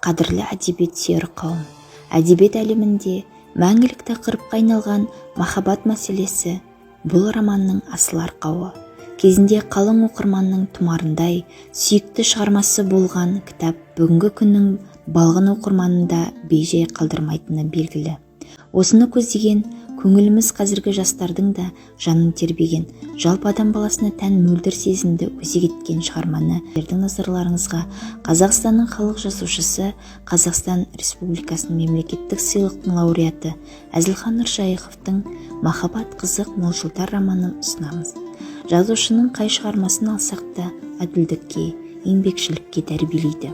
Қадірлі әдебиет сүйер қауым, әдебиет әлемінде мәңгілік тақырыпқа айналған махаббат мәселесі бұл романның асыл арқауы. Кезінде қалың оқырманның тұмарындай сүйікті шығармасы болған кітап бүгінгі күннің балғын оқырманында бей-жай қалдырмайтыны белгілі. Осыны көздеген көңіліміз қазіргі жастардың да жанын тербеген, жалпы адам баласына тән мөлдір сезімді өзек еткен шығарманы сіздердің назарларыңызға Қазақстанның халық жазушысы, Қазақстан Республикасының мемлекеттік сыйлықтың лауреаты Әзілхан Нұршайықовтың «Махаббат қызық мол жылдар» романын ұсынамыз. Жазушының қай шығармасын алсақ та әділдікке, еңбекшілікке тәрбиелейді.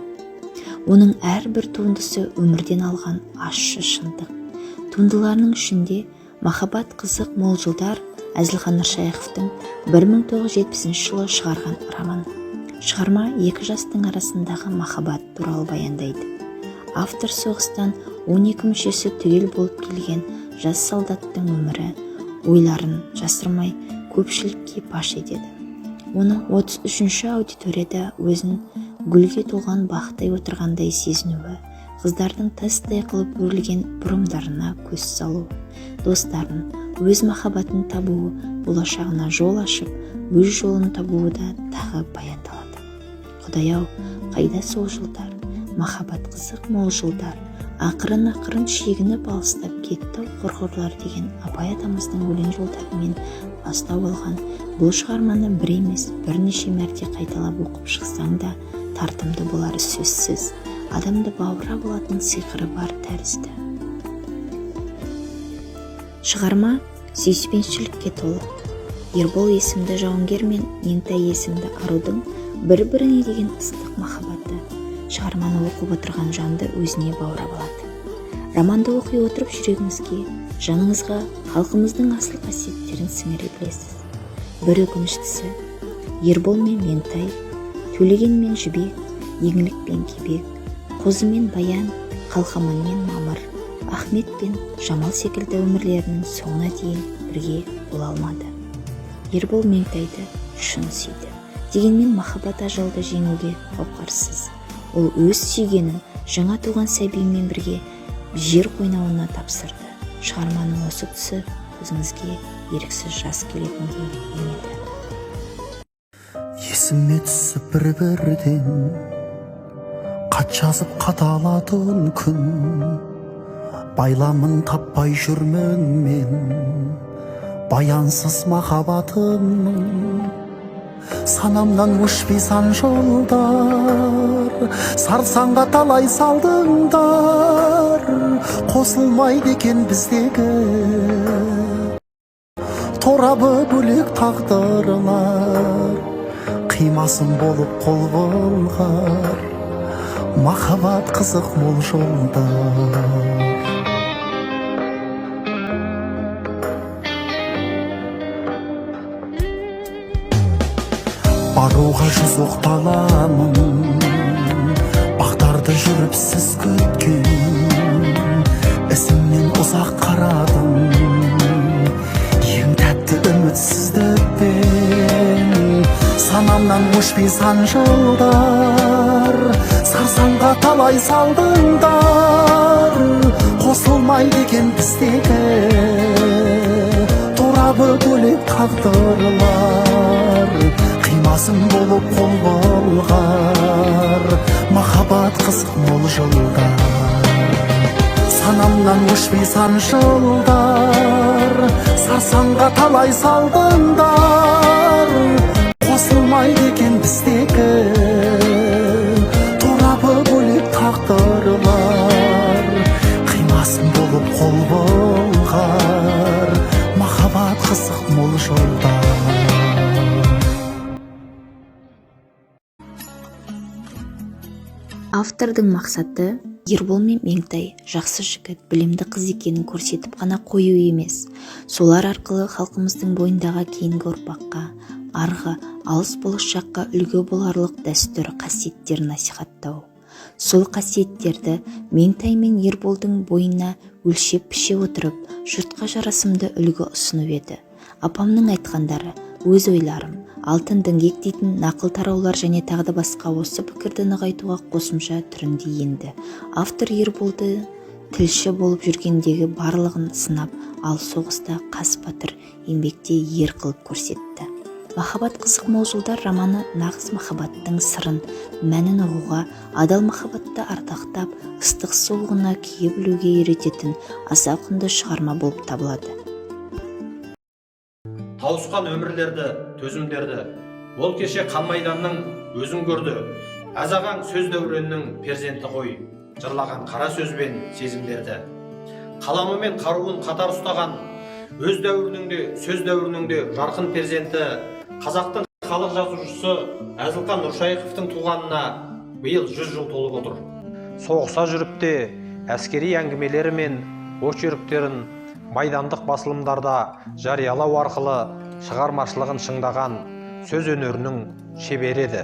Оның әрбір туындысы өмірден алған ащы шындық. Туындыларының ішінде «Махаббат қызық мол жылдар» Әзілхан Нұршайықовтың 1970 жылы шығарған роман. Шығарма екі жастың арасындағы махаббат туралы баяндайды. Автор соғыстан 12 мүшесі түгел болып келген жас солдаттың өмірі, ойларын жасырмай көпшілікке паш етеді. Оның 33-ші аудиторияда өзін гүлге толған бақтай отырғандай сезінуі, қыздардың тастай қылып өрілген бұрымдарына көз салу, достарын, өз махаббатын табуы, болашағына жол ашып, өз жолын табуы да тағы баяндалады. Құдай-ау, қайда сол жылдар, махаббат қызық мол жылдар, ақырын шегініп алыстап кетті құрғырлар деген Абай атамыздың өлең жолдарымен бастау алған бұл шығарманы бір емес, бірнеше мәрте қайталап оқып шықсаң да тартымды болары сөзсіз, адамды баурап алатын сиқыры бар тәрізді. Шығарма сүйіспеншілікке толы. Ербол есімді жауынгер мен Меңтай есімді арудың бір-біріне деген ыстық махаббаты шығарманы оқып отырған жанды өзіне баурап алады. Романды оқи отырып жүрегіңізге, жаныңызға халқымыздың асыл қасиеттерін сіңіре білесіз. Бір өкініштісі, Ербол мен Меңтай, Төлеген мен Жібек, Еңлік пен Кебек, Қозы мен Баян, Қалқаман мен Мамыр, Ахмет пен Жамал секілді өмірлерінің соңына дейін бірге бола алмады. Ербол Меңтайды шын сүйді. Дегенмен махаббат ажалды жеңуге қауқарсыз. Ол өз сүйгенін жаңа туған сәбиімен бірге жер қойнауына тапсырды. Шығарманың осы тұсы көзіңізге еріксіз жас келетіндей енеді. Есіме түсіп бір-бірден хат жазып қадалатын күн, байламын таппай жүрмін мен баянсыз махаббатымның. Санамнан өшпей сан жолдар, сарсаңға талай салдыңдар, қосылмайды екен біздегі торабы бөлек тағдырлар. Қимасын болып қол болғар, махаббат қызық мол жолдар. Баруға жүз оқталамын, бақтарды жүріп сіз күткен, ізімнен ұзақ қарадым, ең тәтті үмітсіздікпен. Санамнан өшпей сан жылдар, сарсаңға талай салдыңдар, қосылмайды екен біздегі торабы бөлек тағдырлар. Қимасын болып қол болғар, махаббат қызық мол жылдар. Санамнан өшпей сан жылдар, сарсаңға талай салдыңдар, қосылмайды екен біздегі торабы бөлек тағдырлар. Қимасын болып қол болғар, махаббат қызық мол жылдар. Автордың мақсаты Ербол мен Меңтай жақсы жігіт, білімді қыз екенін көрсетіп қана қою емес, солар арқылы халқымыздың бойындағы кейінгі ұрпаққа, арғы алыс болашаққа үлгі боларлық дәстүр қасиеттерін насихаттау. Сол қасиеттерді Меңтай мен Ерболдың бойына өлшеп піше отырып, жұртқа жарасымды үлгі ұсынып еді. Апамның айтқандары, өз ойларым, алтын діңгек дейтін нақыл тараулар және тағы да басқа осы пікірді нығайтуға қосымша түрінде енді. Автор Ерболды тілші болып жүргендегі барлығын сынап, ал соғыста қас батыр еңбекте ер қылып көрсетті. Махаббат қызық мол жылдар романы нағыз махаббаттың сырын, мәнін ұғуға, адал махаббатты ардақтап, ыстық суығына кие білуге үйрететін аса құнды шығарма болып табылады. Тауысқан өмірлерді, төзімдерді, ол кеше қан майданның өзін көрді. Азағаң сөз дәуреннің перзенті ғой, жырлаған қара сөзбен сезімдерді. Қаламы мен қаруын қатар ұстаған, өз дәуірінің сөз дәуірінің жарқын перзенті, қазақтың халық жазушысы Әзілхан Нұршайықовтың туғанына биыл 100 жыл толып отыр. Соғыса жүріп те әскери әңгімелері мен очерктерін майдандық басылымдарда жариялау арқылы шығармашылығын шыңдаған сөз өнерінің шебері еді.